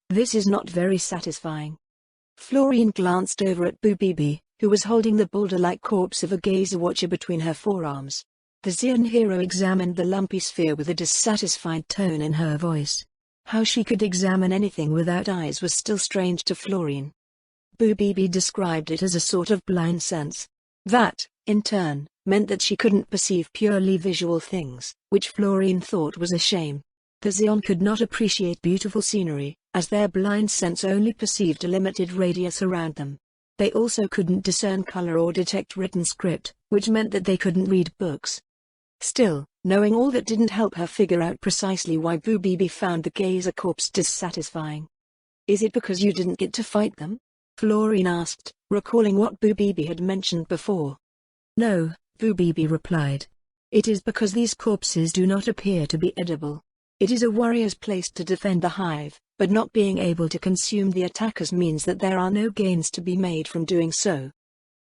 This is not very satisfying. Florine glanced over at Boo-Bee, who was holding the boulder-like corpse of a Gazer Watcher between her forearms. The Xian hero examined the lumpy sphere with a dissatisfied tone in her voice. How she could examine anything without eyes was still strange to Florine. Boo-Bee described it as a sort of blind sense. That, in turn, meant that she couldn't perceive purely visual things, which Florine thought was a shame. The Xian could not appreciate beautiful scenery, as their blind sense only perceived a limited radius around them. They also couldn't discern color or detect written script, which meant that they couldn't read books. Still, knowing all that didn't help her figure out precisely why Boo-Bee found the Gazer corpse dissatisfying. Is it because you didn't get to fight them? Florine asked, recalling what Boo-Bee had mentioned before. No, Boo-Bee replied. It is because these corpses do not appear to be edible. It is a warrior's place to defend the hive, but not being able to consume the attackers means that there are no gains to be made from doing so.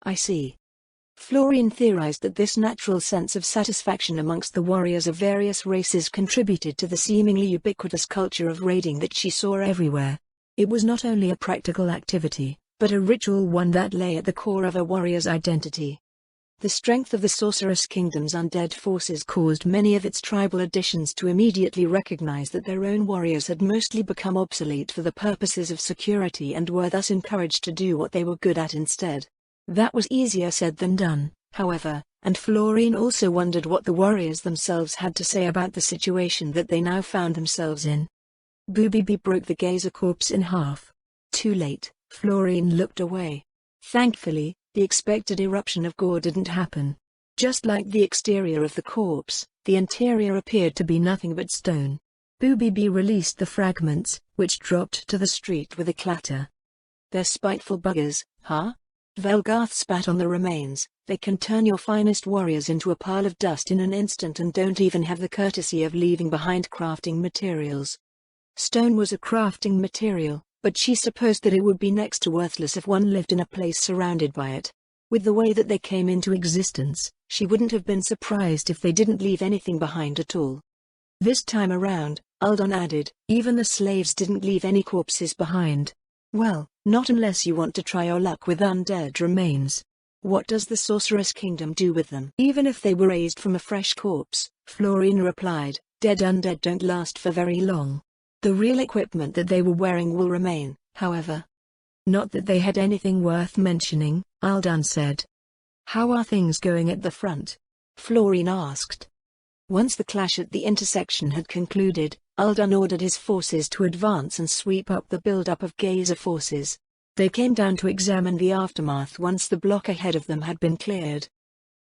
I see. Florine theorized that this natural sense of satisfaction amongst the warriors of various races contributed to the seemingly ubiquitous culture of raiding that she saw everywhere. It was not only a practical activity, but a ritual one that lay at the core of a warrior's identity. The strength of the Sorceress Kingdom's undead forces caused many of its tribal additions to immediately recognize that their own warriors had mostly become obsolete for the purposes of security and were thus encouraged to do what they were good at instead. That was easier said than done, however, and Florine also wondered what the warriors themselves had to say about the situation that they now found themselves in. Boo-Bee broke the Gazer corpse in half. Too late, Florine looked away. Thankfully, the expected eruption of gore didn't happen. Just like the exterior of the corpse, the interior appeared to be nothing but stone. Boo-Bee released the fragments, which dropped to the street with a clatter. They're spiteful buggers, huh? Velgarth spat on the remains. They can turn your finest warriors into a pile of dust in an instant and don't even have the courtesy of leaving behind crafting materials. Stone was a crafting material, but she supposed that it would be next to worthless if one lived in a place surrounded by it. With the way that they came into existence, she wouldn't have been surprised if they didn't leave anything behind at all. This time around, Aldan added, even the slaves didn't leave any corpses behind. Well, not unless you want to try your luck with undead remains. What does the Sorceress Kingdom do with them? Even if they were raised from a fresh corpse, Florine replied, dead undead don't last for very long. The real equipment that they were wearing will remain, however. Not that they had anything worth mentioning, Aldan said. How are things going at the front? Florine asked. Once the clash at the intersection had concluded, Aldan ordered his forces to advance and sweep up the build-up of Gazer forces. They came down to examine the aftermath once the block ahead of them had been cleared.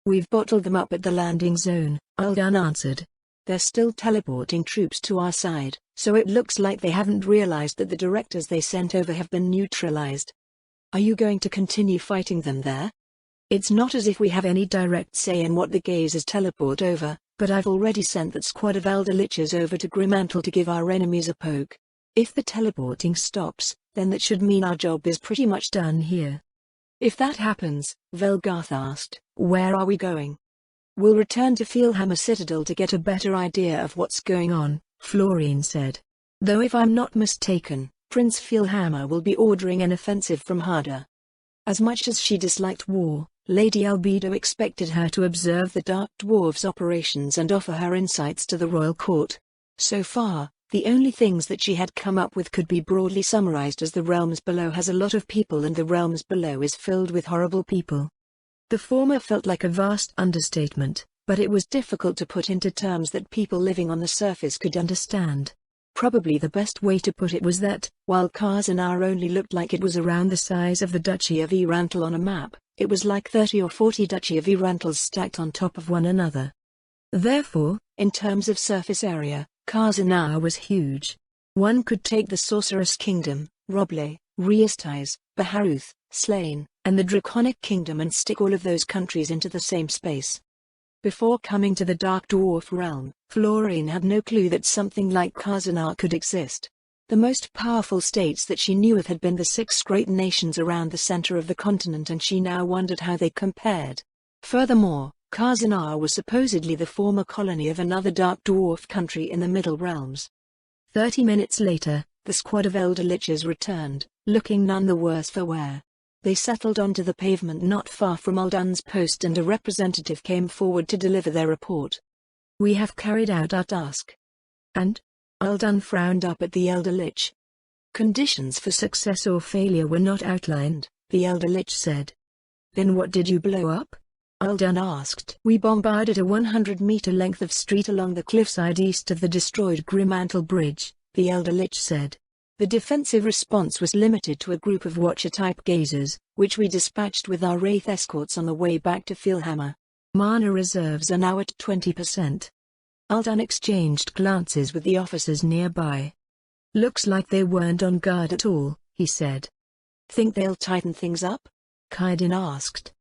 We've bottled them up at the landing zone, Aldan answered. They're still teleporting troops to our side, so it looks like they haven't realized that the directors they sent over have been neutralized. Are you going to continue fighting them there? It's not as if we have any direct say in what the Gazers teleport over, but I've already sent that squad of Elder Lichers over to Grimmantle to give our enemies a poke. If the teleporting stops, then that should mean our job is pretty much done here. If that happens, Velgarth asked, where are we going? We'll return to Fielhammer Citadel to get a better idea of what's going on, Florine said. Though if I'm not mistaken, Prince Fielhammer will be ordering an offensive from Harder. As much as she disliked war, Lady Albedo expected her to observe the Dark Dwarf's operations and offer her insights to the royal court. So far, the only things that she had come up with could be broadly summarized as the realms below has a lot of people and the realms below is filled with horrible people. The former felt like a vast understatement, but it was difficult to put into terms that people living on the surface could understand. Probably the best way to put it was that, while Karzanar only looked like it was around the size of the Duchy of Erantle on a map, it was like 30 or 40 Duchy of Erantles stacked on top of one another. Therefore, in terms of surface area, Karzanar was huge. One could take the Sorceress Kingdom, Roble, Riestais, Baharuth, Slain, and the Draconic Kingdom and stick all of those countries into the same space. Before coming to the Dark Dwarf realm, Florine had no clue that something like Karzanar could exist. The most powerful states that she knew of had been the 6 great nations around the center of the continent, and she now wondered how they compared. Furthermore, Karzanar was supposedly the former colony of another Dark Dwarf country in the Middle Realms. 30 minutes later, The squad of elder liches returned, looking none the worse for wear. They settled onto the pavement not far from Uldan's post, and a representative came forward to deliver their report. "We have carried out our task." "And?" Uldan frowned up at the elder lich. "Conditions for success or failure were not outlined," the elder lich said. "Then what did you blow up?" Uldan asked. "We bombarded a 100-meter length of street along the cliffside east of the destroyed Grimmantle Bridge," the elder lich said. "The defensive response was limited to a group of Watcher-type gazers, which we dispatched with our Wraith escorts on the way back to Filhammer. Mana reserves are now at 20%. Uldan exchanged glances with the officers nearby. "Looks like they weren't on guard at all," he said. "Think they'll tighten things up?" Kaidin asked.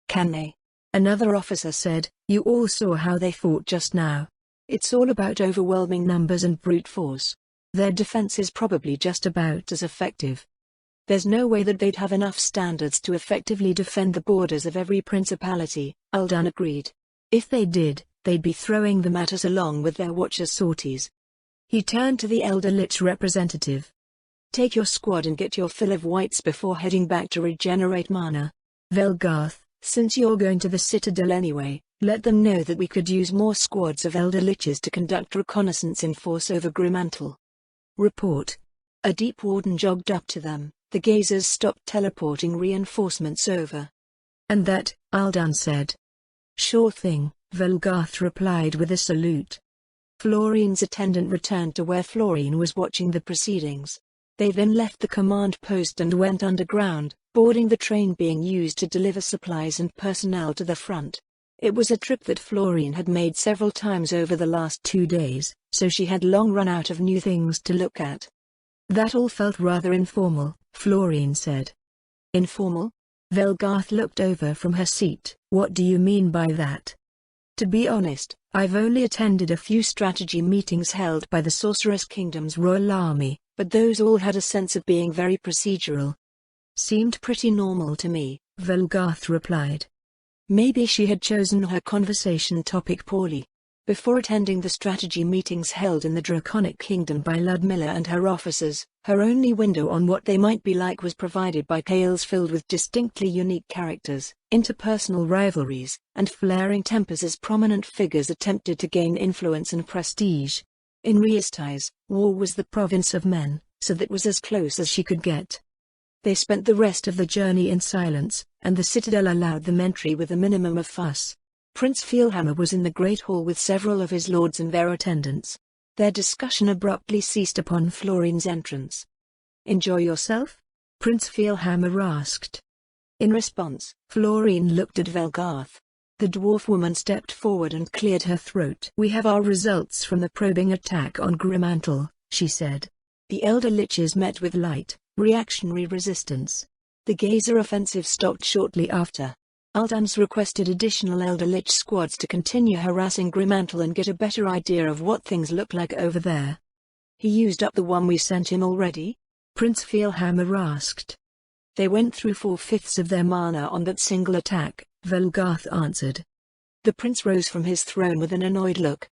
"Can they?" Another officer said. "You all saw how they fought just now. It's all about overwhelming numbers and brute force. Their defense is probably just about as effective. There's no way that they'd have enough standards to effectively defend the borders of every principality," Uldan agreed. "If they did, they'd be throwing them at us along with their Watcher sorties." He turned to the elder lich representative. "Take your squad and get your fill of whites before heading back to regenerate mana. Velgarth, since you're going to the Citadel anyway, let them know that we could use more squads of elder liches to conduct reconnaissance in force over Grimmantle." Report. A deep warden jogged up to them. The gazers stopped teleporting reinforcements over. "And that," Uldan said. "Sure thing," Velgarth replied with a salute. Florine's attendant returned to where Florine was watching the proceedings. They then left the command post and went underground, boarding the train being used to deliver supplies and personnel to the front. It was a trip that Florine had made several times over the last 2 days, so she had long run out of new things to look at. "That all felt rather informal," Florine said. "Informal?" Velgarth looked over from her seat. "What do you mean by that?" "To be honest, I've only attended a few strategy meetings held by the Sorceress Kingdom's Royal Army, but those all had a sense of being very procedural." "Seemed pretty normal to me," Velgarth replied. Maybe she had chosen her conversation topic poorly. Before attending the strategy meetings held in the Draconic Kingdom by Ludmilla and her officers, her only window on what they might be like was provided by tales filled with distinctly unique characters, interpersonal rivalries, and flaring tempers as prominent figures attempted to gain influence and prestige. In Ria's eyes, war was the province of men, so that was as close as she could get. They spent the rest of the journey in silence, and the Citadel allowed them entry with a minimum of fuss. Prince Filhammer was in the Great Hall with several of his lords and their attendants. Their discussion abruptly ceased upon Florine's entrance. "Enjoy yourself?" Prince Filhammer asked. In response, Florine looked at Velgarth. The dwarf woman stepped forward and cleared her throat. "We have our results from the probing attack on Grimmantle," she said. The elder liches met with light, reactionary resistance. The Gazer offensive stopped shortly after. Uldan's requested additional elder lich squads to continue harassing Grimmantle and get a better idea of what things look like over there. "He used up the one we sent him already?" Prince Filhammer asked. "They went through 4/5 of their mana on that single attack," Velgarth answered. The prince rose from his throne with an annoyed look.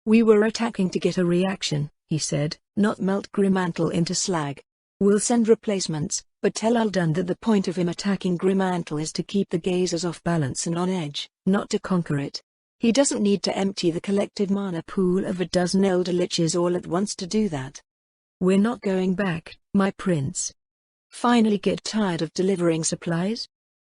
"We were attacking to get a reaction," he said, "not melt Grimmantle into slag. We'll send replacements, but tell Uldan that the point of him attacking Grimmantle is to keep the gazers off balance and on edge, not to conquer it. He doesn't need to empty the collected mana pool of a dozen elder liches all at once to do that. We're not going back, my prince. Finally get tired of delivering supplies?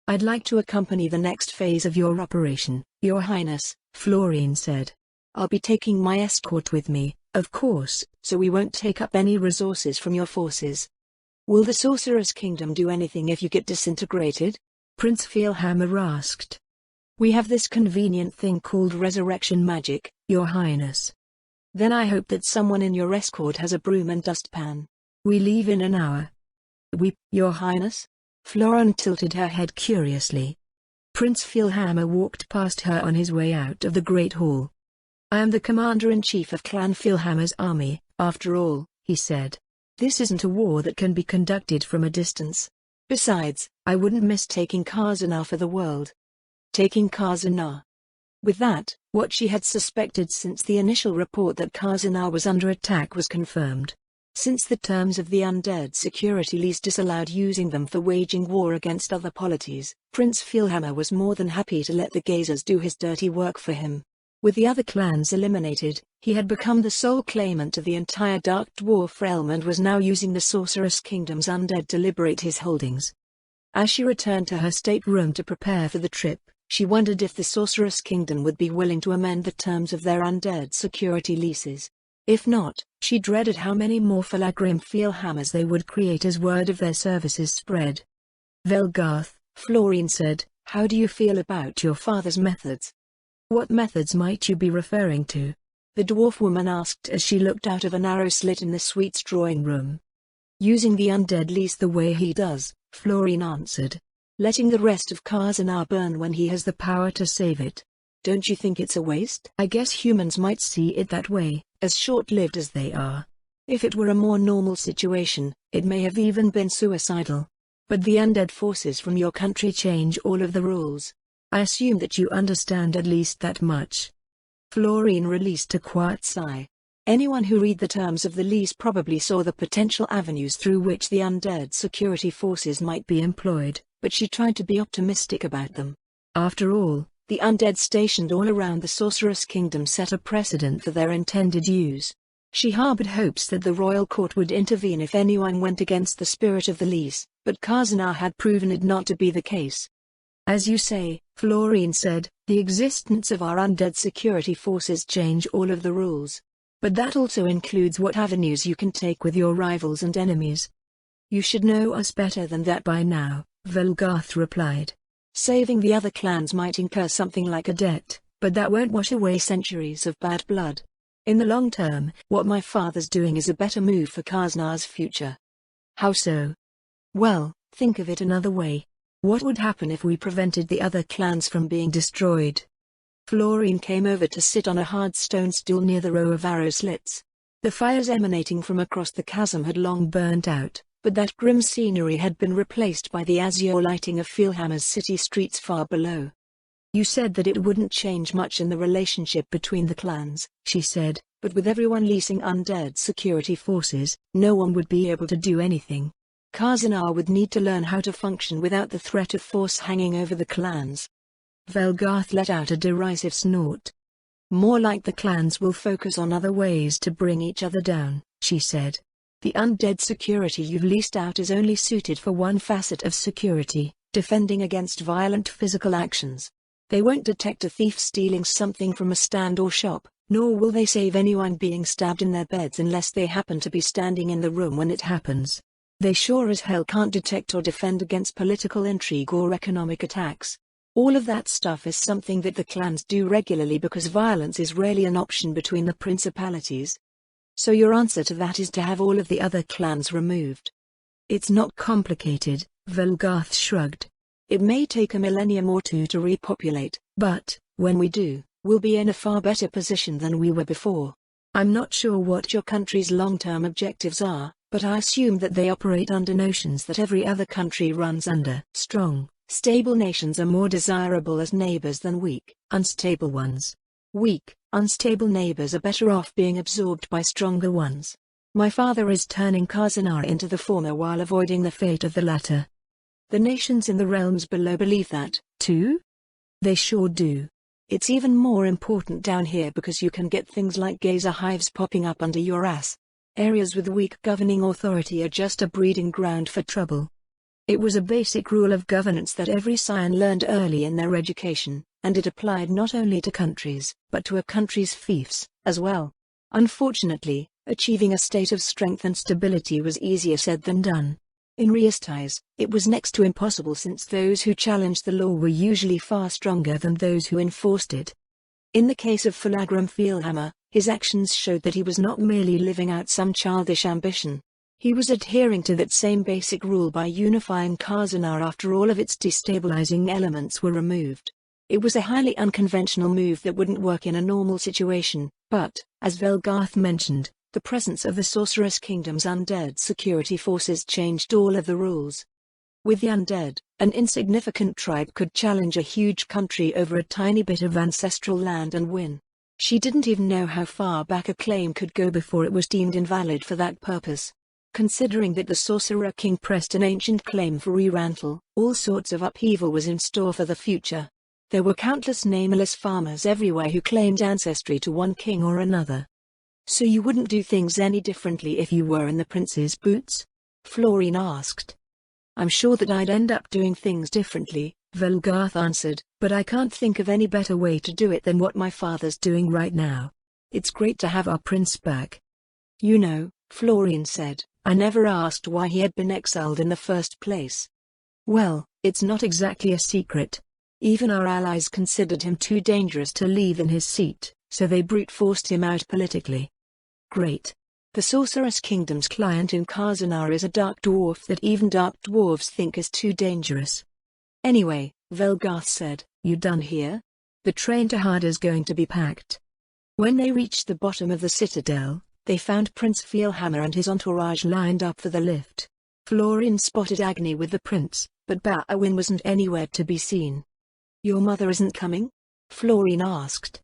I'd like to accompany the next phase of your operation, Your Highness," Florine said. "I'll be taking my escort with me, of course, so we won't take up any resources from your forces." "Will the Sorcerer's Kingdom do anything if you get disintegrated?" Prince Filhammer asked. "We have this convenient thing called resurrection magic, Your Highness." "Then I hope that someone in your escort has a broom and dustpan. We leave in an hour." Your Highness?" Florin tilted her head curiously. Prince Filhammer walked past her on his way out of the Great Hall. "I am the Commander-in-Chief of Clan Filhammer's army, after all," he said. "This isn't a war that can be conducted from a distance. Besides, I wouldn't miss taking Khazanah for the world." Taking Khazanah. With that, what she had suspected since the initial report that Khazanah was under attack was confirmed. Since the terms of the undead security lease disallowed using them for waging war against other polities, Prince Feelhammer was more than happy to let the Gazers do his dirty work for him. With the other clans eliminated, he had become the sole claimant to the entire Dark Dwarf realm and was now using the Sorceress Kingdom's undead to liberate his holdings. As she returned to her stateroom to prepare for the trip, she wondered if the Sorceress Kingdom would be willing to amend the terms of their undead security leases. If not, she dreaded how many more Felagrim Feelhammers they would create as word of their services spread. Velgarth, Florine said, "How do you feel about your father's methods?" "What methods might you be referring to?" the dwarf woman asked as she looked out of a narrow slit in the suite's drawing room. "Using the undead lease the way he does," Florine answered. "Letting the rest of Khazar burn when he has the power to save it. Don't you think it's a waste?" "I guess humans might see it that way, as short-lived as they are. If it were a more normal situation, it may have even been suicidal. But the undead forces from your country change all of the rules. I assume that you understand at least that much." Florine released a quiet sigh. Anyone who read the terms of the lease probably saw the potential avenues through which the undead security forces might be employed, but she tried to be optimistic about them. After all, the undead stationed all around the Sorceress Kingdom set a precedent for their intended use. She harbored hopes that the royal court would intervene if anyone went against the spirit of the lease, but Khazar had proven it not to be the case. "As you say," Florine said, "the existence of our undead security forces change all of the rules. But that also includes what avenues you can take with your rivals and enemies." "You should know us better than that by now," Velgarth replied. "Saving the other clans might incur something like a debt, but that won't wash away centuries of bad blood. In the long term, what my father's doing is a better move for Khazar's future." "How so?" "Well, think of it another way. What would happen if we prevented the other clans from being destroyed?" Florine came over to sit on a hard stone stool near the row of arrow slits. The fires emanating from across the chasm had long burnt out, but that grim scenery had been replaced by the azure lighting of Feelhammer's city streets far below. "You said that it wouldn't change much in the relationship between the clans," she said, "but with everyone leasing undead security forces, no one would be able to do anything. Khazar would need to learn how to function without the threat of force hanging over the clans." Velgarth let out a derisive snort. "More like the clans will focus on other ways to bring each other down," she said. "The undead security you've leased out is only suited for one facet of security, defending against violent physical actions. They won't detect a thief stealing something from a stand or shop, nor will they save anyone being stabbed in their beds unless they happen to be standing in the room when it happens. They sure as hell can't detect or defend against political intrigue or economic attacks. All of that stuff is something that the clans do regularly because violence is rarely an option between the principalities. So your answer to that is to have all of the other clans removed." "It's not complicated," Velgarth shrugged. "It may take a millennium or two to repopulate, but, when we do, we'll be in a far better position than we were before. I'm not sure what your country's long-term objectives are, but I assume that they operate under notions that every other country runs under. Strong, stable nations are more desirable as neighbors than weak, unstable ones. Weak, unstable neighbors are better off being absorbed by stronger ones. My father is turning Khazar into the former while avoiding the fate of the latter. The nations in the realms below believe that, too? They sure do. It's even more important down here because you can get things like gazer hives popping up under your ass. Areas with weak governing authority are just a breeding ground for trouble." It was a basic rule of governance that every scion learned early in their education, and it applied not only to countries, but to a country's fiefs, as well. Unfortunately, achieving a state of strength and stability was easier said than done. In Riastais, it was next to impossible since those who challenged the law were usually far stronger than those who enforced it. In the case of Felagrim Feelhammer, his actions showed that he was not merely living out some childish ambition. He was adhering to that same basic rule by unifying Khazar after all of its destabilizing elements were removed. It was a highly unconventional move that wouldn't work in a normal situation, but, as Velgarth mentioned, the presence of the Sorceress Kingdom's undead security forces changed all of the rules. With the undead, an insignificant tribe could challenge a huge country over a tiny bit of ancestral land and win. She didn't even know how far back a claim could go before it was deemed invalid for that purpose. Considering that the Sorcerer King pressed an ancient claim for Rerantle, all sorts of upheaval was in store for the future. There were countless nameless farmers everywhere who claimed ancestry to one king or another. So you wouldn't do things any differently if you were in the prince's boots? Florine asked. I'm sure that I'd end up doing things differently, Velgarth answered, but I can't think of any better way to do it than what my father's doing right now. It's great to have our prince back. You know, Florine said, I never asked why he had been exiled in the first place. Well, it's not exactly a secret. Even our allies considered him too dangerous to leave in his seat, so they brute forced him out politically. Great. The Sorceress Kingdom's client in Karzanar is a dark dwarf that even dark dwarves think is too dangerous. Anyway, Velgarth said, you done here? The train to Harda's going to be packed. When they reached the bottom of the citadel, they found Prince Feelhammer and his entourage lined up for the lift. Florine spotted Agni with the prince, but Bawin wasn't anywhere to be seen. Your mother isn't coming? Florine asked.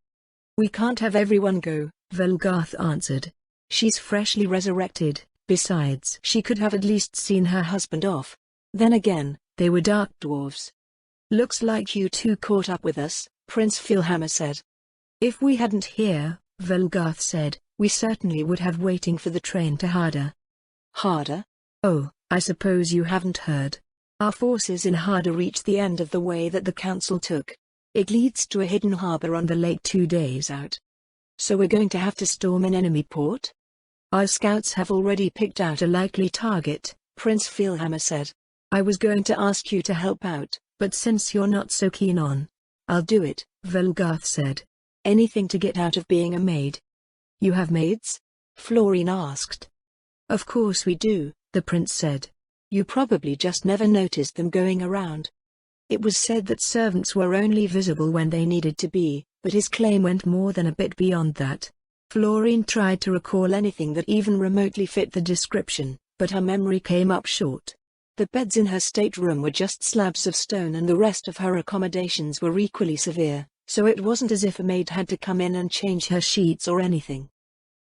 We can't have everyone go, Velgarth answered. She's freshly resurrected, besides she could have at least seen her husband off. Then again, they were dark dwarves. Looks like you two caught up with us, Prince Feelhammer said. If we hadn't here, Velgarth said, we certainly would have waiting for the train to Harda. Harda? Oh, I suppose you haven't heard. Our forces in Harda reached the end of the way that the council took. It leads to a hidden harbor on the lake 2 days out. So we're going to have to storm an enemy port? Our scouts have already picked out a likely target, Prince Feelhammer said. I was going to ask you to help out, but since you're not so keen on, I'll do it, Velgarth said. Anything to get out of being a maid. You have maids? Florine asked. Of course we do, the prince said. You probably just never noticed them going around. It was said that servants were only visible when they needed to be, but his claim went more than a bit beyond that. Florine tried to recall anything that even remotely fit the description, but her memory came up short. The beds in her stateroom were just slabs of stone and the rest of her accommodations were equally severe, so it wasn't as if a maid had to come in and change her sheets or anything.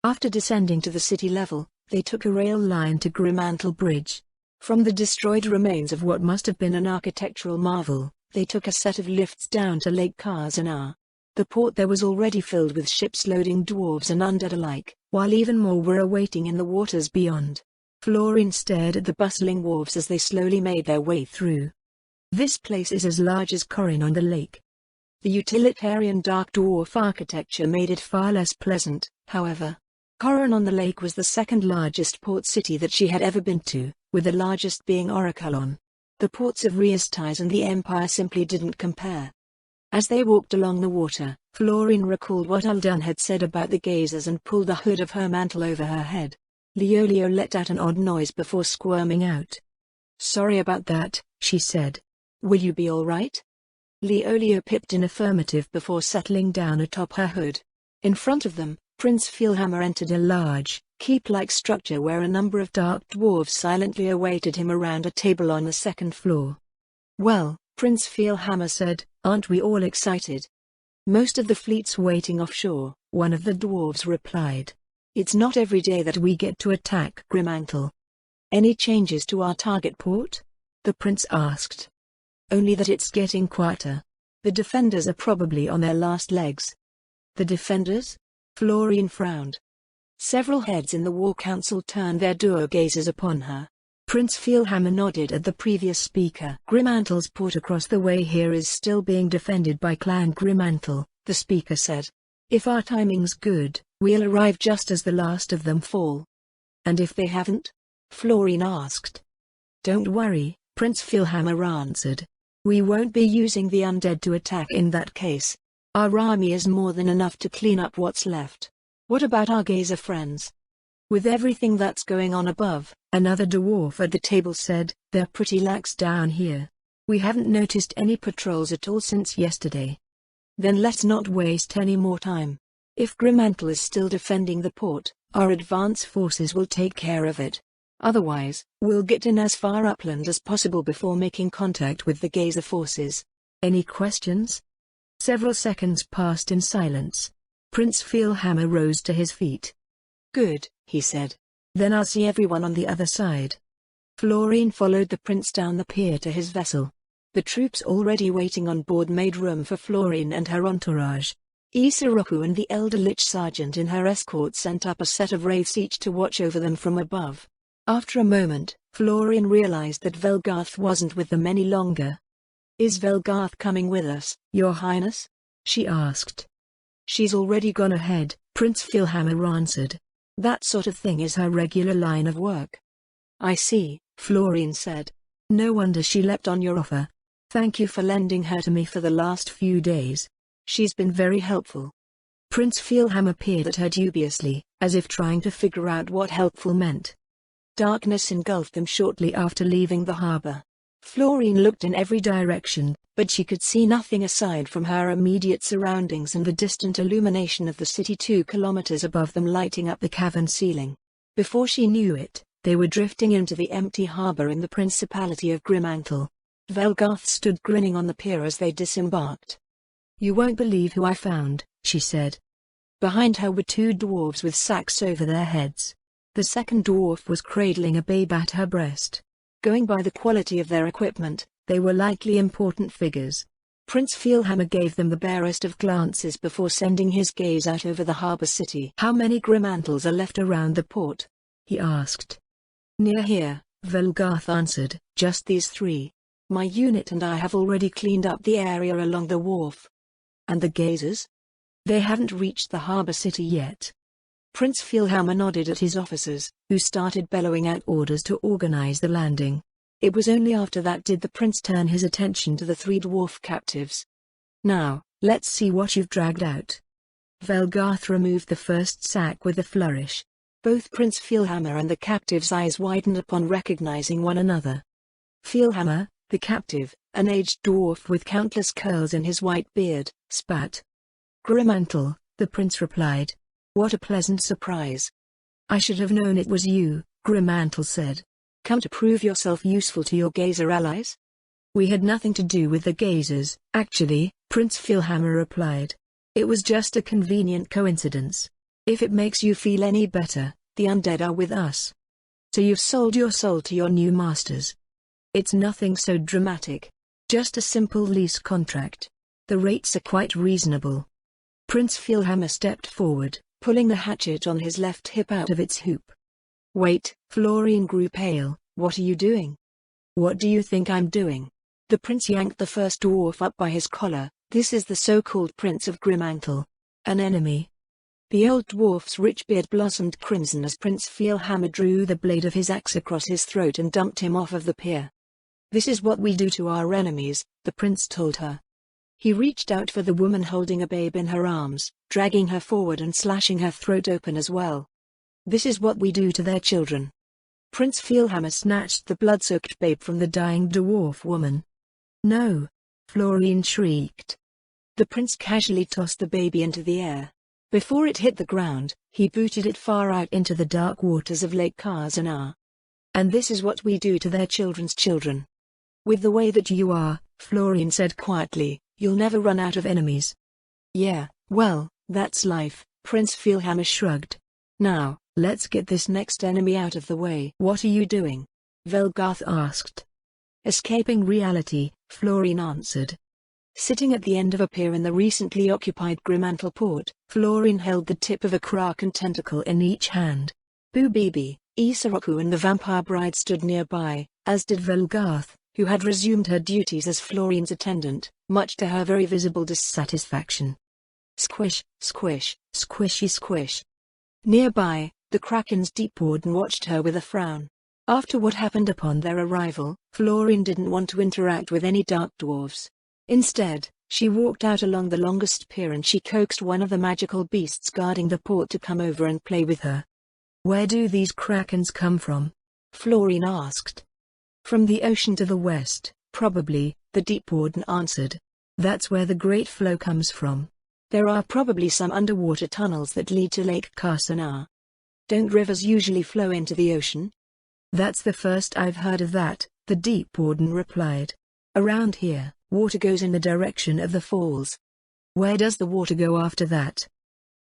After descending to the city level, they took a rail line to Grimmantle Bridge. From the destroyed remains of what must have been an architectural marvel, they took a set of lifts down to Lake Karzanar. The port there was already filled with ships loading dwarves and undead alike, while even more were awaiting in the waters beyond. Florine stared at the bustling wharves as they slowly made their way through. This place is as large as Corin on the lake. The utilitarian dark dwarf architecture made it far less pleasant, however. Corin on the lake was the second largest port city that she had ever been to, with the largest being Oraculon. The ports of Riastais and the Empire simply didn't compare. As they walked along the water, Florine recalled what Uldan had said about the gazers and pulled the hood of her mantle over her head. Leolio let out an odd noise before squirming out. Sorry about that, she said. Will you be all right? Leolio pipped in affirmative before settling down atop her hood. In front of them, Prince Feelhammer entered a large, keep-like structure where a number of dark dwarves silently awaited him around a table on the second floor. Well, Prince Feelhammer said, aren't we all excited? Most of the fleet's waiting offshore, one of the dwarves replied. It's not every day that we get to attack Grimmantle. Any changes to our target port? The prince asked. Only that it's getting quieter. The defenders are probably on their last legs. The defenders? Florine frowned. Several heads in the War Council turned their dour gazes upon her. Prince Feelhammer nodded at the previous speaker. Grimmantle's port across the way here is still being defended by Clan Grimmantle, the speaker said. If our timing's good, we'll arrive just as the last of them fall. And if they haven't? Florine asked. Don't worry, Prince Feelhammer answered. We won't be using the undead to attack in that case. Our army is more than enough to clean up what's left. What about our gazer friends? With everything that's going on above, another dwarf at the table said, they're pretty lax down here. We haven't noticed any patrols at all since yesterday. Then let's not waste any more time. If Grimmantle is still defending the port, our advance forces will take care of it. Otherwise, we'll get in as far upland as possible before making contact with the gazer forces. Any questions? Several seconds passed in silence. Prince Feelhammer rose to his feet. "Good," he said. "Then I'll see everyone on the other side." Florine followed the prince down the pier to his vessel. The troops already waiting on board made room for Florine and her entourage. Isoroku and the elder Lich Sergeant in her escort sent up a set of wraiths each to watch over them from above. After a moment, Florine realized that Velgarth wasn't with them any longer. "Is Velgarth coming with us, Your Highness?" she asked. "She's already gone ahead," Prince Feelhammer answered. "That sort of thing is her regular line of work." "I see," Florine said. "No wonder she leapt on your offer. Thank you for lending her to me for the last few days. She's been very helpful." Prince Feelhammer peered at her dubiously, as if trying to figure out what helpful meant. Darkness engulfed them shortly after leaving the harbor. Florine looked in every direction, but she could see nothing aside from her immediate surroundings and the distant illumination of the city 2 kilometers above them lighting up the cavern ceiling. Before she knew it, they were drifting into the empty harbor in the Principality of Grimmantle. Velgarth stood grinning on the pier as they disembarked. "You won't believe who I found," she said. Behind her were 2 dwarves with sacks over their heads. The second dwarf was cradling a babe at her breast. Going by the quality of their equipment, they were likely important figures. Prince Feelhammer gave them the barest of glances before sending his gaze out over the harbor city. "How many Grimmantles are left around the port?" he asked. "Near here," Velgarth answered, "just these 3. My unit and I have already cleaned up the area along the wharf." "And the gazers?" "They haven't reached the harbor city yet." Prince Feelhammer nodded at his officers, who started bellowing out orders to organize the landing. It was only after that did the prince turn his attention to the 3 dwarf captives. "Now, let's see what you've dragged out." Velgarth removed the first sack with a flourish. Both Prince Feelhammer and the captive's eyes widened upon recognizing one another. Feelhammer, the captive, an aged dwarf with countless curls in his white beard, spat. "Grimmantle," the prince replied. "What a pleasant surprise." "I should have known it was you," Grimmantle said. "Come to prove yourself useful to your gazer allies?" "We had nothing to do with the gazers, actually," Prince Feelhammer replied. "It was just a convenient coincidence. If it makes you feel any better, the undead are with us." "So you've sold your soul to your new masters?" "It's nothing so dramatic. Just a simple lease contract. The rates are quite reasonable." Prince Feelhammer stepped forward, pulling the hatchet on his left hip out of its hoop. "Wait," Florine grew pale, "what are you doing?" "What do you think I'm doing?" The prince yanked the first dwarf up by his collar. "This is the so-called Prince of Grimmantle. An enemy." The old dwarf's rich beard blossomed crimson as Prince Feelhammer drew the blade of his axe across his throat and dumped him off of the pier. "This is what we do to our enemies," the prince told her. He reached out for the woman holding a babe in her arms, dragging her forward and slashing her throat open as well. "This is what we do to their children." Prince Feelhammer snatched the blood-soaked babe from the dying dwarf woman. "No!" Florine shrieked. The prince casually tossed the baby into the air. Before it hit the ground, he booted it far out into the dark waters of Lake Karzanar. "And this is what we do to their children's children." "With the way that you are," Florine said quietly, "you'll never run out of enemies." "Yeah, well, that's life," Prince Feelhammer shrugged. "Now, let's get this next enemy out of the way." "What are you doing?" Velgarth asked. "Escaping reality," Florine answered. Sitting at the end of a pier in the recently occupied Grimmantle port, Florine held the tip of a kraken tentacle in each hand. Bubibi, Isoroku and the vampire bride stood nearby, as did Velgarth, who had resumed her duties as Florine's attendant, much to her very visible dissatisfaction. Squish, squish, squishy squish. Nearby, the Kraken's deep warden watched her with a frown. After what happened upon their arrival, Florine didn't want to interact with any dark dwarves. Instead, she walked out along the longest pier and she coaxed one of the magical beasts guarding the port to come over and play with her. "Where do these Krakens come from?" Florine asked. "From the ocean to the west, probably," the deep warden answered. "That's where the great flow comes from. There are probably some underwater tunnels that lead to Lake Karzanar." "Don't rivers usually flow into the ocean?" "That's the first I've heard of that," the deep warden replied. "Around here, water goes in the direction of the falls." "Where does the water go after that?"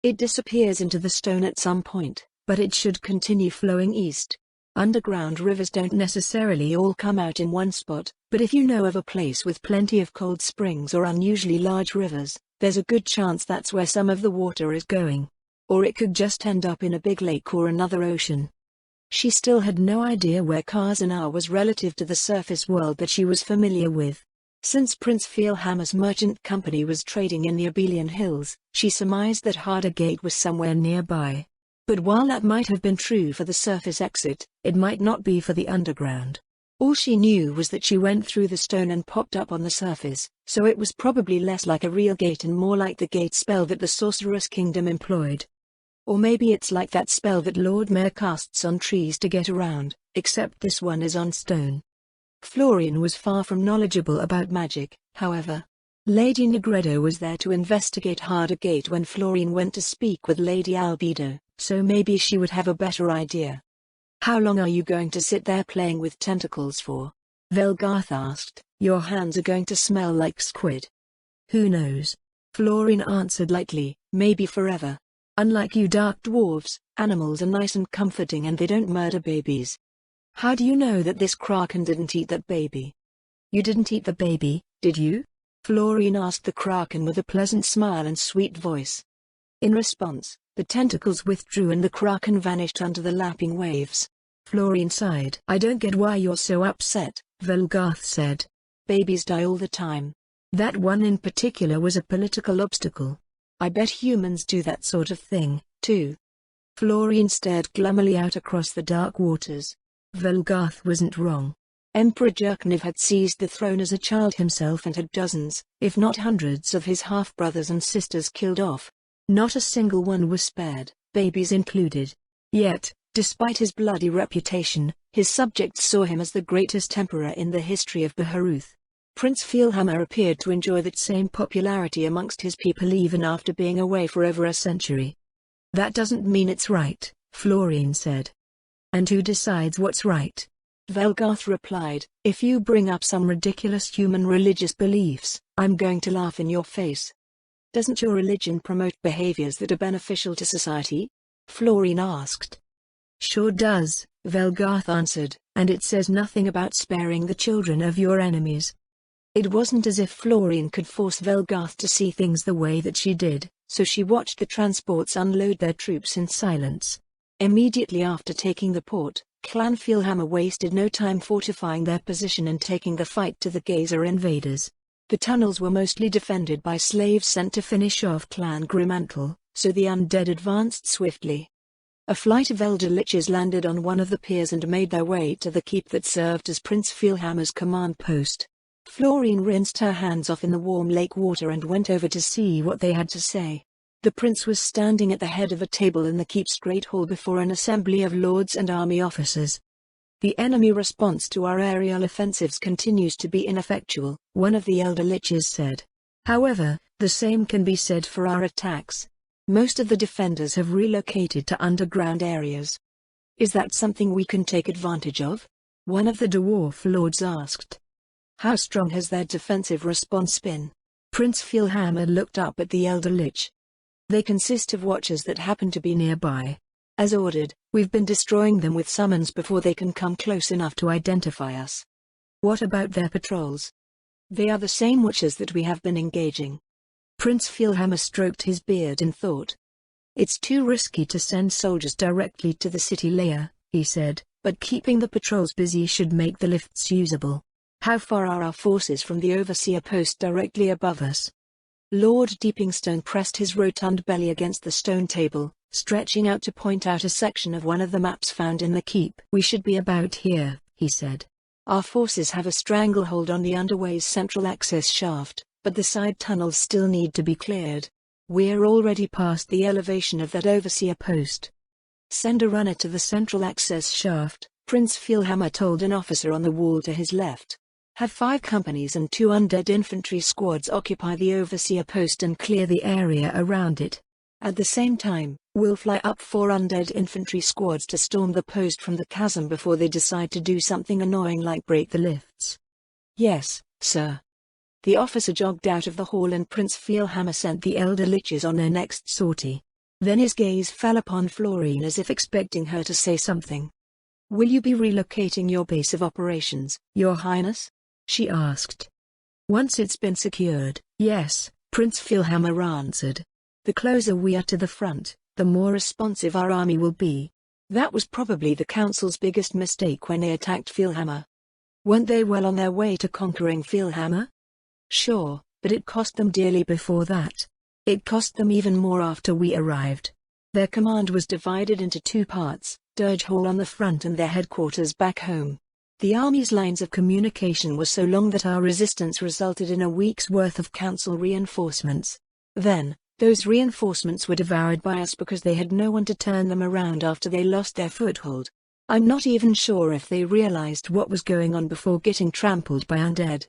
It disappears into the stone at some point, but it should continue flowing east. Underground rivers don't necessarily all come out in one spot, but if you know of a place with plenty of cold springs or unusually large rivers, there's a good chance that's where some of the water is going. Or it could just end up in a big lake or another ocean. She still had no idea where Khazanah was relative to the surface world that she was familiar with. Since Prince Feelhammer's merchant company was trading in the Abelian Hills, she surmised that Harder Gate was somewhere nearby. But while that might have been true for the surface exit, it might not be for the underground. All she knew was that she went through the stone and popped up on the surface, so it was probably less like a real gate and more like the gate spell that the Sorcerer's Kingdom employed. Or maybe it's like that spell that Lord Mayor casts on trees to get around, except this one is on stone. Florian was far from knowledgeable about magic, however. Lady Negredo was there to investigate Harder Gate when Florian went to speak with Lady Albedo, so maybe she would have a better idea. "How long are you going to sit there playing with tentacles for?" Velgarth asked. "Your hands are going to smell like squid." "Who knows?" Florian answered lightly, "Maybe forever. Unlike you dark dwarves, animals are nice and comforting and they don't murder babies." "How do you know that this kraken didn't eat that baby?" "You didn't eat the baby, did you?" Florian asked the kraken with a pleasant smile and sweet voice. In response, the tentacles withdrew and the kraken vanished under the lapping waves. Florian sighed. "I don't get why you're so upset," Velgarth said. "Babies die all the time. That one in particular was a political obstacle. I bet humans do that sort of thing, too." Florian stared gloomily out across the dark waters. Velgarth wasn't wrong. Emperor Jerkniv had seized the throne as a child himself and had dozens, if not hundreds of his half-brothers and sisters killed off. Not a single one was spared, babies included. Yet, despite his bloody reputation, his subjects saw him as the greatest emperor in the history of Baharuth. Prince Feelhammer appeared to enjoy that same popularity amongst his people even after being away for over a century. "That doesn't mean it's right," Florian said. "And who decides what's right?" Velgarth replied. "If you bring up some ridiculous human religious beliefs, I'm going to laugh in your face." "Doesn't your religion promote behaviors that are beneficial to society?" Florian asked. "Sure does," Velgarth answered, "and it says nothing about sparing the children of your enemies." It wasn't as if Florian could force Velgarth to see things the way that she did, so she watched the transports unload their troops in silence. Immediately after taking the port, Clan Feelhammer wasted no time fortifying their position and taking the fight to the Gazer invaders. The tunnels were mostly defended by slaves sent to finish off Clan Grimmantle, so the undead advanced swiftly. A flight of elder liches landed on one of the piers and made their way to the keep that served as Prince Feelhammer's command post. Florian rinsed her hands off in the warm lake water and went over to see what they had to say. The prince was standing at the head of a table in the keep's great hall before an assembly of lords and army officers. "The enemy response to our aerial offensives continues to be ineffectual," one of the elder liches said. "However, the same can be said for our attacks. Most of the defenders have relocated to underground areas." "Is that something we can take advantage of?" one of the dwarf lords asked. "How strong has their defensive response been?" Prince Feelhammer looked up at the elder lich. "They consist of watchers that happen to be nearby. As ordered, we've been destroying them with summons before they can come close enough to identify us." "What about their patrols?" "They are the same watchers that we have been engaging." Prince Feelhammer stroked his beard in thought. "It's too risky to send soldiers directly to the city layer," he said, "but keeping the patrols busy should make the lifts usable. How far are our forces from the overseer post directly above us?" Lord Deepingstone pressed his rotund belly against the stone table, stretching out to point out a section of one of the maps found in the keep. "We should be about here," he said. "Our forces have a stranglehold on the underway's central access shaft, but the side tunnels still need to be cleared. We're already past the elevation of that overseer post." "Send a runner to the central access shaft," Prince Feelhammer told an officer on the wall to his left. "Have 5 companies and 2 undead infantry squads occupy the overseer post and clear the area around it. At the same time, we'll fly up 4 undead infantry squads to storm the post from the chasm before they decide to do something annoying like break the lifts." "Yes, sir." The officer jogged out of the hall and Prince Feelhammer sent the elder liches on their next sortie. Then his gaze fell upon Florine as if expecting her to say something. "Will you be relocating your base of operations, Your Highness?" she asked. "Once it's been secured, yes," Prince Philhammer answered. "The closer we are to the front, the more responsive our army will be." That was probably the Council's biggest mistake when they attacked Philhammer. Weren't they well on their way to conquering Philhammer? Sure, but it cost them dearly before that. It cost them even more after we arrived. Their command was divided into two parts, Dirge Hall on the front and their headquarters back home. The army's lines of communication were so long that our resistance resulted in a week's worth of Council reinforcements. Then, those reinforcements were devoured by us because they had no one to turn them around after they lost their foothold. I'm not even sure if they realized what was going on before getting trampled by undead.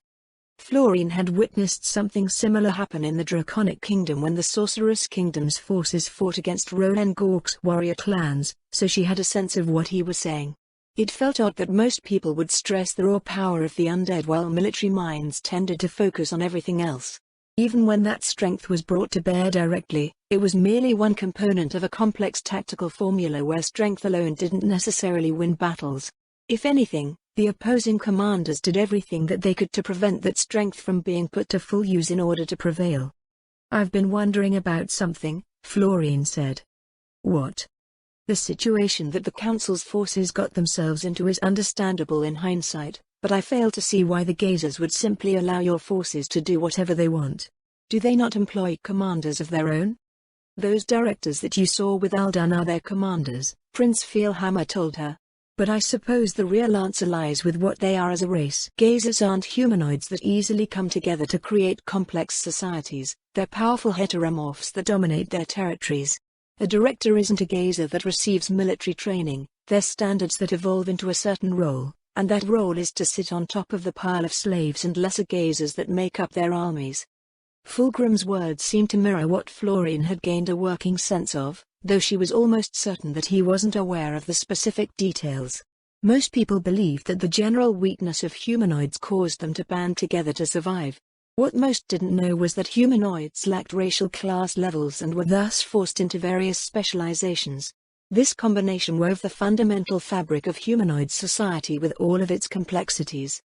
Florine had witnessed something similar happen in the Draconic Kingdom when the Sorceress Kingdom's forces fought against Roland Gork's warrior clans, so she had a sense of what he was saying. It felt odd that most people would stress the raw power of the undead while military minds tended to focus on everything else. Even when that strength was brought to bear directly, it was merely one component of a complex tactical formula where strength alone didn't necessarily win battles. If anything, the opposing commanders did everything that they could to prevent that strength from being put to full use in order to prevail. "I've been wondering about something," Florine said. "What?" "The situation that the Council's forces got themselves into is understandable in hindsight, but I fail to see why the Gazers would simply allow your forces to do whatever they want. Do they not employ commanders of their own?" "Those directors that you saw with Aldan are their commanders," Prince Philhammer told her. "But I suppose the real answer lies with what they are as a race. Gazers aren't humanoids that easily come together to create complex societies, they're powerful heteromorphs that dominate their territories. A director isn't a Gazer that receives military training, they're standards that evolve into a certain role, and that role is to sit on top of the pile of slaves and lesser Gazers that make up their armies." Fulgrim's words seemed to mirror what Florine had gained a working sense of, though she was almost certain that he wasn't aware of the specific details. Most people believed that the general weakness of humanoids caused them to band together to survive. What most didn't know was that humanoids lacked racial class levels and were thus forced into various specializations. This combination wove the fundamental fabric of humanoid society with all of its complexities.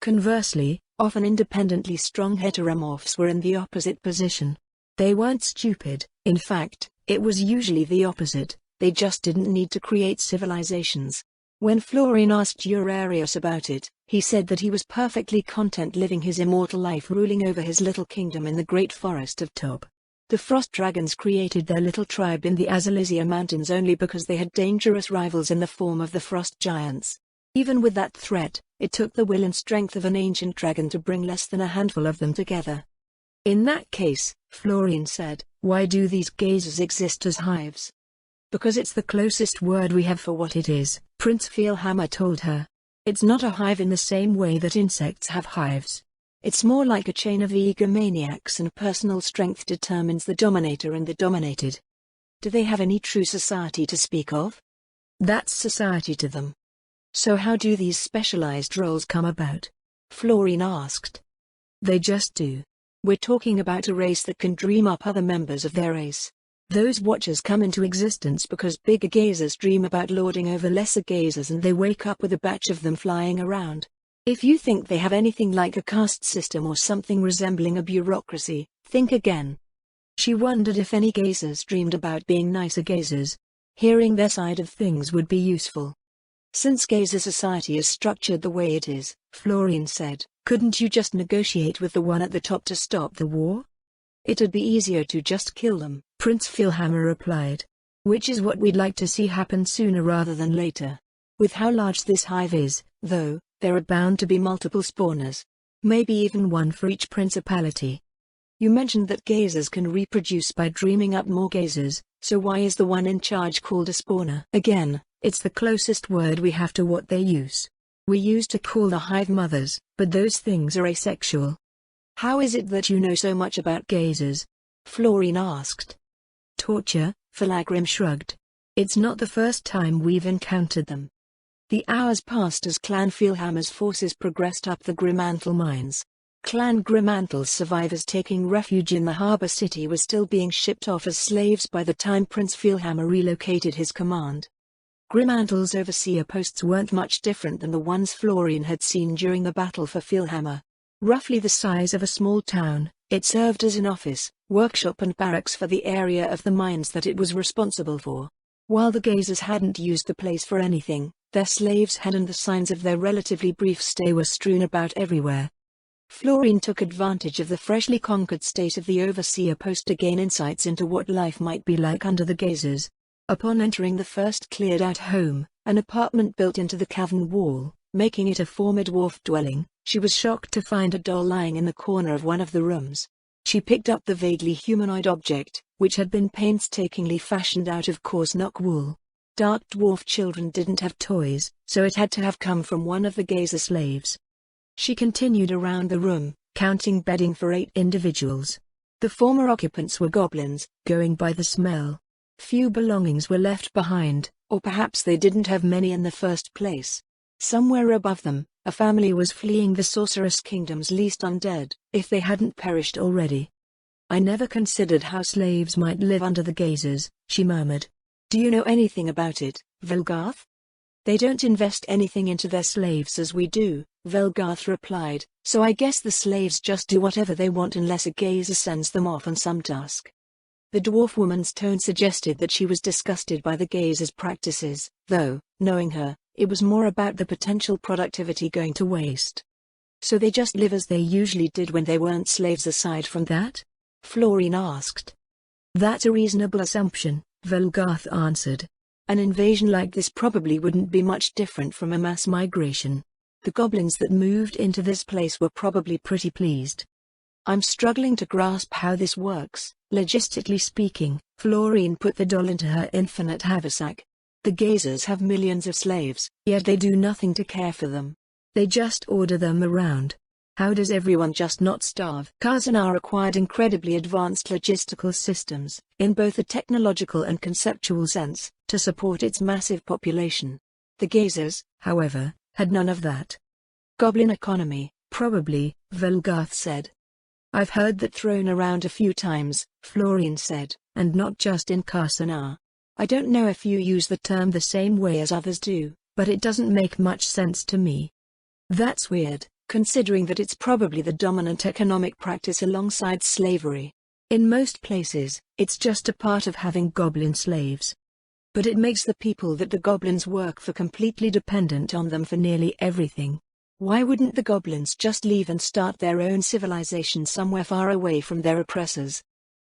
Conversely, often independently strong heteromorphs were in the opposite position. They weren't stupid, in fact, it was usually the opposite, they just didn't need to create civilizations. When Florine asked Eurarius about it, he said that he was perfectly content living his immortal life ruling over his little kingdom in the great forest of Tob. The Frost Dragons created their little tribe in the Azalizia Mountains only because they had dangerous rivals in the form of the Frost Giants. Even with that threat, it took the will and strength of an ancient dragon to bring less than a handful of them together. "In that case," Florine said, "why do these Gazers exist as hives?" "Because it's the closest word we have for what it is," Prince Philhammer told her. "It's not a hive in the same way that insects have hives. It's more like a chain of egomaniacs, and personal strength determines the dominator and the dominated." "Do they have any true society to speak of?" "That's society to them." "So how do these specialized roles come about?" Florine asked. "They just do. We're talking about a race that can dream up other members of their race. Those Watchers come into existence because bigger Gazers dream about lording over lesser Gazers, and they wake up with a batch of them flying around. If you think they have anything like a caste system or something resembling a bureaucracy, think again." She wondered if any Gazers dreamed about being nicer Gazers. Hearing their side of things would be useful. "Since Gazer society is structured the way it is," Florine said, "couldn't you just negotiate with the one at the top to stop the war?" "It'd be easier to just kill them," Prince Philhammer replied. "Which is what we'd like to see happen sooner rather than later. With how large this hive is, though, there are bound to be multiple spawners. Maybe even one for each principality. You mentioned that Gazers can reproduce by dreaming up more Gazers, so why is the one in charge called a spawner?" "Again, it's the closest word we have to what they use. We used to call the hive mothers, but those things are asexual." "How is it that you know so much about Gazers?" Florine asked. "Torture," Falagrim shrugged. "It's not the first time we've encountered them." The hours passed as Clan Philhammer's forces progressed up the Grimmantle mines. Clan Grimantle's survivors taking refuge in the harbor city were still being shipped off as slaves by the time Prince Feelhammer relocated his command. Grimantle's overseer posts weren't much different than the ones Florian had seen during the battle for Feelhammer. Roughly the size of a small town, it served as an office, workshop and barracks for the area of the mines that it was responsible for. While the Gazers hadn't used the place for anything, their slaves had, and the signs of their relatively brief stay were strewn about everywhere. Florian took advantage of the freshly conquered state of the overseer post to gain insights into what life might be like under the Gazers. Upon entering the first cleared-out home, an apartment built into the cavern wall, making it a former dwarf dwelling, she was shocked to find a doll lying in the corner of one of the rooms. She picked up the vaguely humanoid object, which had been painstakingly fashioned out of coarse knock wool. Dark dwarf children didn't have toys, so it had to have come from one of the Gazer slaves. She continued around the room, counting bedding for 8 individuals. The former occupants were goblins, going by the smell. Few belongings were left behind, or perhaps they didn't have many in the first place. Somewhere above them, a family was fleeing the Sorceress Kingdom's least undead, if they hadn't perished already. "I never considered how slaves might live under the Gazers," she murmured. "Do you know anything about it, Velgarth?" "They don't invest anything into their slaves as we do," Velgarth replied, "so I guess the slaves just do whatever they want unless a Gazer sends them off on some task." The dwarf woman's tone suggested that she was disgusted by the Gazers' practices, though, knowing her, it was more about the potential productivity going to waste. "So they just live as they usually did when they weren't slaves aside from that?" Florian asked. "That's a reasonable assumption," Velgarth answered. "An invasion like this probably wouldn't be much different from a mass migration. The goblins that moved into this place were probably pretty pleased." "I'm struggling to grasp how this works, logistically speaking." Florian put the doll into her infinite haversack. "The Gazers have millions of slaves, yet they do nothing to care for them. They just order them around. How does everyone just not starve?" Kazana acquired incredibly advanced logistical systems, in both a technological and conceptual sense, to support its massive population. The Gazers, however, had none of that. "Goblin economy, probably," Velgarth said. "I've heard that thrown around a few times," Florian said, "and not just in Kazana. I don't know if you use the term the same way as others do, but it doesn't make much sense to me." "That's weird, considering that it's probably the dominant economic practice alongside slavery. In most places, it's just a part of having goblin slaves. But it makes the people that the goblins work for completely dependent on them for nearly everything. Why wouldn't the goblins just leave and start their own civilization somewhere far away from their oppressors?"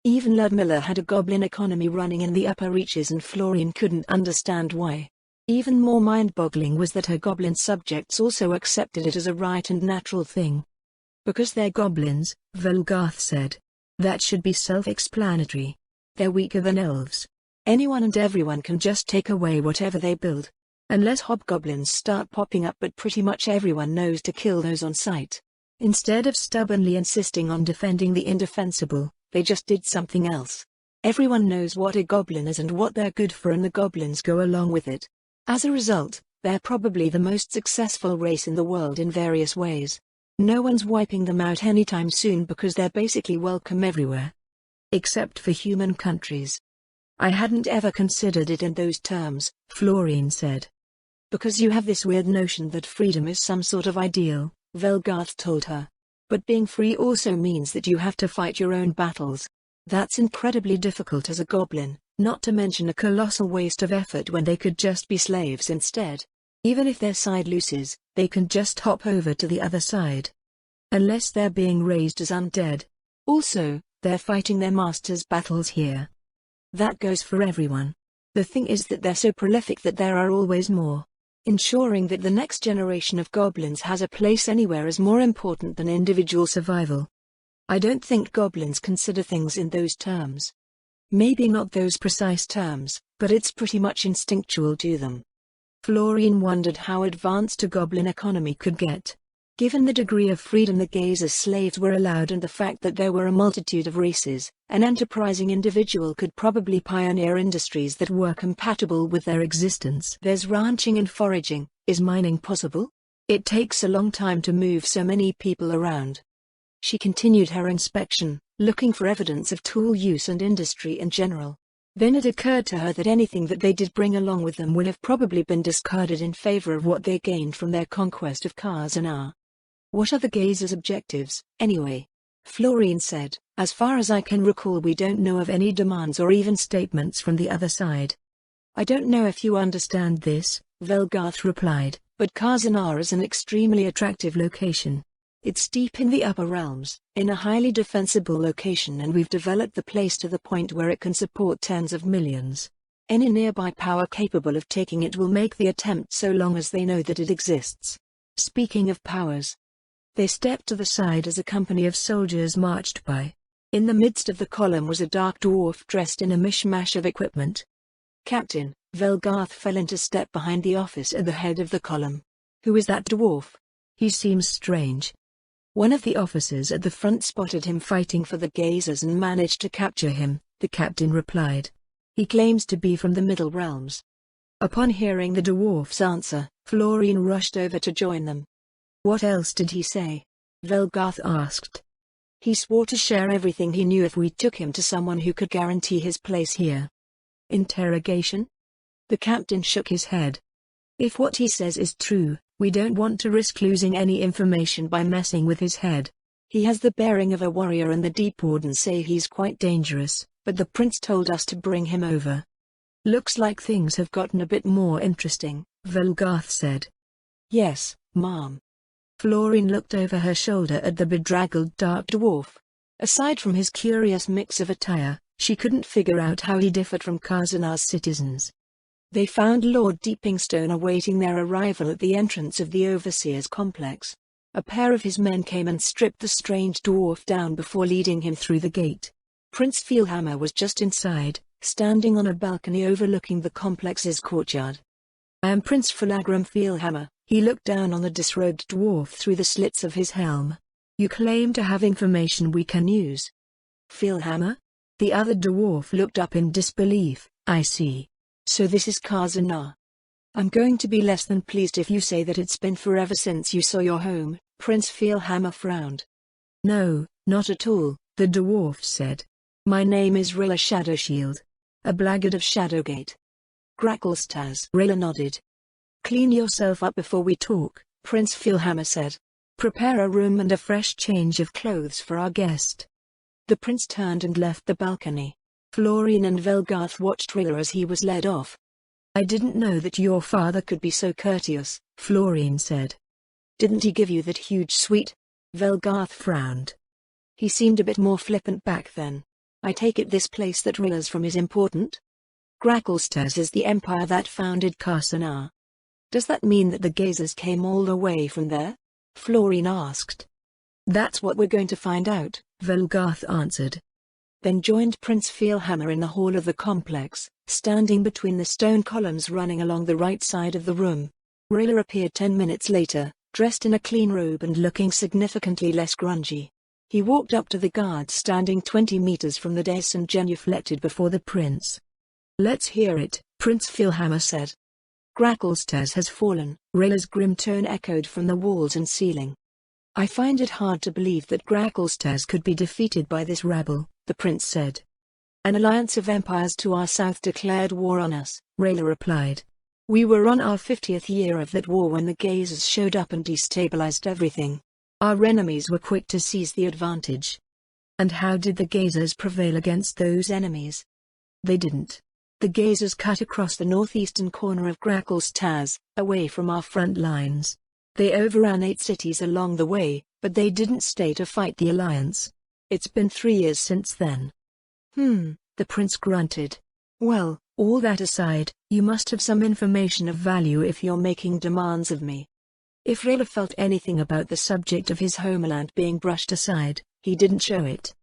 Even Ludmilla had a goblin economy running in the upper reaches, and Florian couldn't understand why. Even more mind-boggling was that her goblin subjects also accepted it as a right and natural thing. "Because they're goblins," Velgarth said. "That should be self-explanatory. They're weaker than elves. Anyone and everyone can just take away whatever they build. Unless hobgoblins start popping up, but pretty much everyone knows to kill those on sight. Instead of stubbornly insisting on defending the indefensible, they just did something else. Everyone knows what a goblin is and what they're good for, and the goblins go along with it. As a result, they're probably the most successful race in the world in various ways. No one's wiping them out anytime soon because they're basically welcome everywhere. Except for human countries." "I hadn't ever considered it in those terms," Florian said. "Because you have this weird notion that freedom is some sort of ideal," Velgarth told her. "But being free also means that you have to fight your own battles. That's incredibly difficult as a goblin, not to mention a colossal waste of effort when they could just be slaves instead. Even if their side loses, they can just hop over to the other side. Unless they're being raised as undead. Also, they're fighting their masters' battles here. That goes for everyone. The thing is that they're so prolific that there are always more. Ensuring that the next generation of goblins has a place anywhere is more important than individual survival. I don't think goblins consider things in those terms. Maybe not those precise terms, but it's pretty much instinctual to them." Florian wondered how advanced a goblin economy could get. Given the degree of freedom the Gazer slaves were allowed and the fact that there were a multitude of races, an enterprising individual could probably pioneer industries that were compatible with their existence. "There's ranching and foraging. Is mining possible? It takes a long time to move so many people around." She continued her inspection, looking for evidence of tool use and industry in general. Then it occurred to her that anything that they did bring along with them would have probably been discarded in favor of what they gained from their conquest of Khazar. What are the Gazers' objectives, anyway? Florine said. As far as I can recall, we don't know of any demands or even statements from the other side. I don't know if you understand this, Velgarth replied, but Khazar is an extremely attractive location. It's deep in the upper realms, in a highly defensible location, and we've developed the place to the point where it can support tens of millions. Any nearby power capable of taking it will make the attempt so long as they know that it exists. Speaking of powers. They stepped to the side as a company of soldiers marched by. In the midst of the column was a dark dwarf dressed in a mishmash of equipment. Captain, Velgarth fell into step behind the officer at the head of the column. Who is that dwarf? He seems strange. One of the officers at the front spotted him fighting for the Gazers and managed to capture him, the captain replied. He claims to be from the Middle Realms. Upon hearing the dwarf's answer, Florine rushed over to join them. What else did he say? Velgarth asked. He swore to share everything he knew if we took him to someone who could guarantee his place here. Interrogation? The captain shook his head. If what he says is true, we don't want to risk losing any information by messing with his head. He has the bearing of a warrior and the Deep Wardens say he's quite dangerous, but the prince told us to bring him over. Looks like things have gotten a bit more interesting, Velgarth said. Yes, ma'am. Florine looked over her shoulder at the bedraggled dark dwarf. Aside from his curious mix of attire, she couldn't figure out how he differed from Khazar's citizens. They found Lord Deepingstone awaiting their arrival at the entrance of the Overseer's complex. A pair of his men came and stripped the strange dwarf down before leading him through the gate. Prince Feelhammer was just inside, standing on a balcony overlooking the complex's courtyard. I am Prince Philagram Feelhammer, he looked down on the disrobed dwarf through the slits of his helm. You claim to have information we can use. Feelhammer? The other dwarf looked up in disbelief. I see. So this is Khazar. I'm going to be less than pleased if you say that it's been forever since you saw your home, Prince Feelhammer frowned. No, not at all, the dwarf said. My name is Rilla Shadowshield. A blackguard of Shadowgate. Gracklestaz. Rilla nodded. Clean yourself up before we talk, Prince Feelhammer said. Prepare a room and a fresh change of clothes for our guest. The prince turned and left the balcony. Florine and Velgarth watched Rilla as he was led off. I didn't know that your father could be so courteous, Florine said. Didn't he give you that huge suite? Velgarth frowned. He seemed a bit more flippant back then. I take it this place that Rilla's from is important? Gracklestaz is the empire that founded Khazar. Does that mean that the Gazers came all the way from there? Florine asked. That's what we're going to find out, Velgarth answered. Then joined Prince Feelhammer in the hall of the complex, standing between the stone columns running along the right side of the room. Rilla appeared 10 minutes later, dressed in a clean robe and looking significantly less grungy. He walked up to the guard standing 20 meters from the dais and genuflected before the prince. Let's hear it, Prince Feelhammer said. Gracklestaz has fallen, Rilla's grim tone echoed from the walls and ceiling. I find it hard to believe that Gracklestaz could be defeated by this rabble, the prince said. An alliance of empires to our south declared war on us, Rilla replied. We were on our 50th year of that war when the Gazers showed up and destabilized everything. Our enemies were quick to seize the advantage. And how did the Gazers prevail against those enemies? They didn't. The Gazers cut across the northeastern corner of Gracklestaz, away from our front lines. They overran 8 cities along the way, but they didn't stay to fight the alliance. It's been 3 years since then. The prince grunted. Well, all that aside, you must have some information of value if you're making demands of me. If Rilla felt anything about the subject of his homeland being brushed aside, he didn't show it.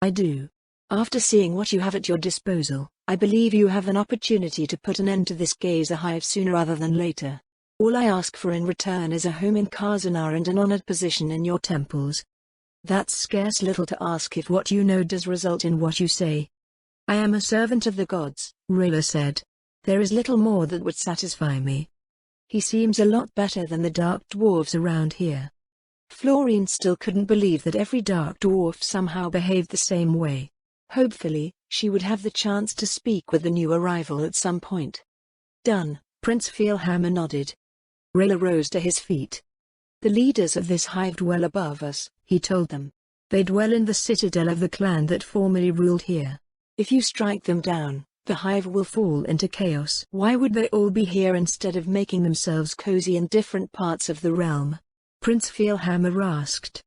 I do. After seeing what you have at your disposal, I believe you have an opportunity to put an end to this Gazer hive sooner rather than later. All I ask for in return is a home in Khazar and an honored position in your temples. That's scarce little to ask if what you know does result in what you say. I am a servant of the gods, Rilla said. There is little more that would satisfy me. He seems a lot better than the dark dwarves around here. Florine still couldn't believe that every dark dwarf somehow behaved the same way. Hopefully, she would have the chance to speak with the new arrival at some point. Done, Prince Feelhammer nodded. Rayla rose to his feet. The leaders of this hive dwell above us, he told them. They dwell in the citadel of the clan that formerly ruled here. If you strike them down, the hive will fall into chaos. Why would they all be here instead of making themselves cozy in different parts of the realm? Prince Feelhammer asked.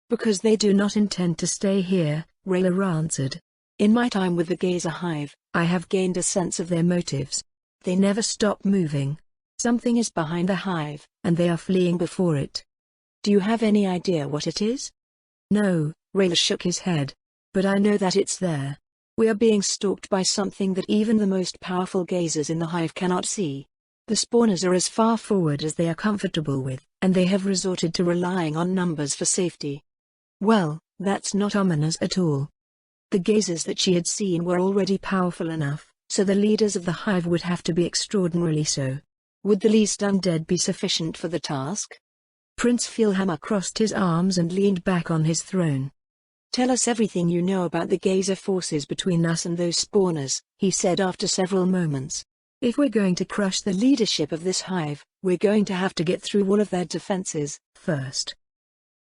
Because they do not intend to stay here, Rayla answered. In my time with the Gazer Hive, I have gained a sense of their motives. They never stop moving. Something is behind the hive, and they are fleeing before it. Do you have any idea what it is? No, Rayla shook his head. But I know that it's there. We are being stalked by something that even the most powerful gazers in the hive cannot see. The spawners are as far forward as they are comfortable with, and they have resorted to relying on numbers for safety. Well, that's not ominous at all. The gazers that she had seen were already powerful enough, so the leaders of the hive would have to be extraordinarily so. Would the least undead be sufficient for the task? Prince Feelhammer crossed his arms and leaned back on his throne. Tell us everything you know about the gazer forces between us and those spawners, he said after several moments. If we're going to crush the leadership of this hive, we're going to have to get through all of their defenses first.